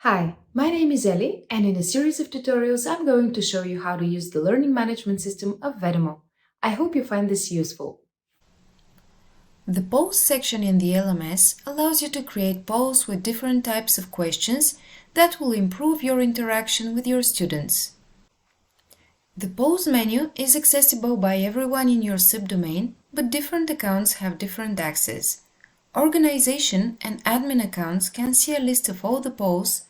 Hi, my name is Ellie, and in a series of tutorials I'm going to show you how to use the learning management system of VEDAMO. I hope you find this useful. The polls section in the LMS allows you to create polls with different types of questions that will improve your interaction with your students. The polls menu is accessible by everyone in your subdomain, but different accounts have different access. Organization and admin accounts can see a list of all the polls.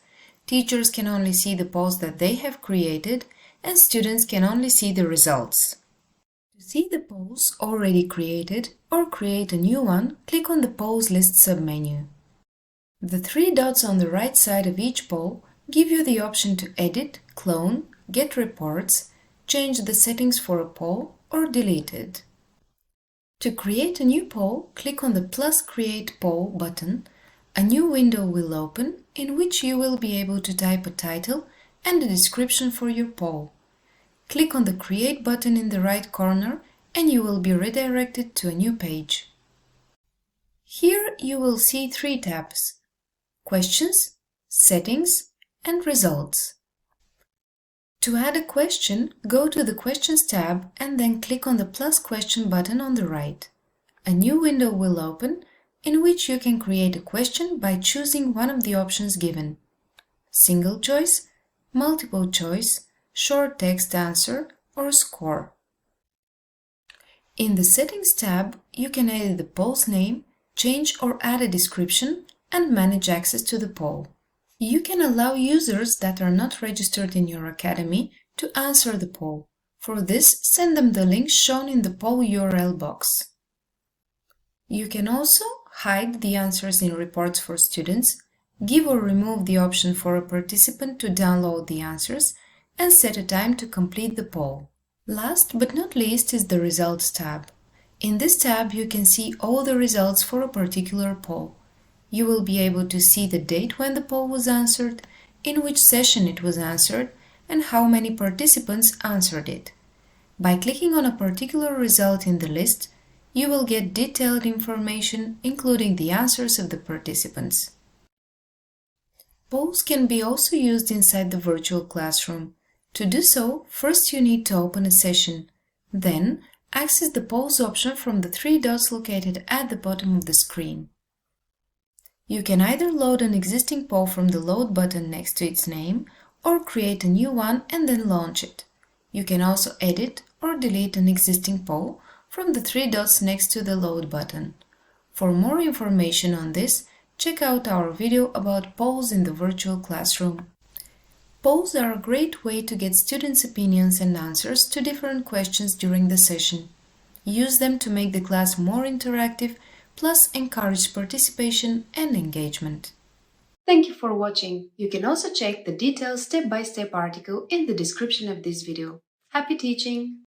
Teachers can only see the polls that they have created, and students can only see the results. To see the polls already created or create a new one, click on the Polls List submenu. The three dots on the right side of each poll give you the option to edit, clone, get reports, change the settings for a poll, or delete it. To create a new poll, click on the plus Create Poll button. A new window will open in which you will be able to type a title and a description for your poll. Click on the Create button in the right corner and you will be redirected to a new page. Here you will see three tabs: Questions, Settings, and Results. To add a question, go to the Questions tab and then click on the plus question button on the right. A new window will open in which you can create a question by choosing one of the options given: single choice, multiple choice, short text answer, or score. In the Settings tab, you can edit the poll's name, change or add a description, and manage access to the poll. You can allow users that are not registered in your academy to answer the poll. For this, send them the link shown in the poll URL box. You can also hide the answers in reports for students, give or remove the option for a participant to download the answers, and set a time to complete the poll. Last but not least is the Results tab. In this tab you can see all the results for a particular poll. You will be able to see the date when the poll was answered, in which session it was answered, and how many participants answered it. By clicking on a particular result in the list, you will get detailed information, including the answers of the participants. Polls can be also used inside the virtual classroom. To do so, first you need to open a session. Then, access the Polls option from the three dots located at the bottom of the screen. You can either load an existing poll from the Load button next to its name, or create a new one and then launch it. You can also edit or delete an existing poll from the three dots next to the Load button. For more information on this, check out our video about polls in the virtual classroom. Polls are a great way to get students' opinions and answers to different questions during the session. Use them to make the class more interactive, plus encourage participation and engagement. Thank you for watching. You can also check the detailed step-by-step article in the description of this video. Happy teaching!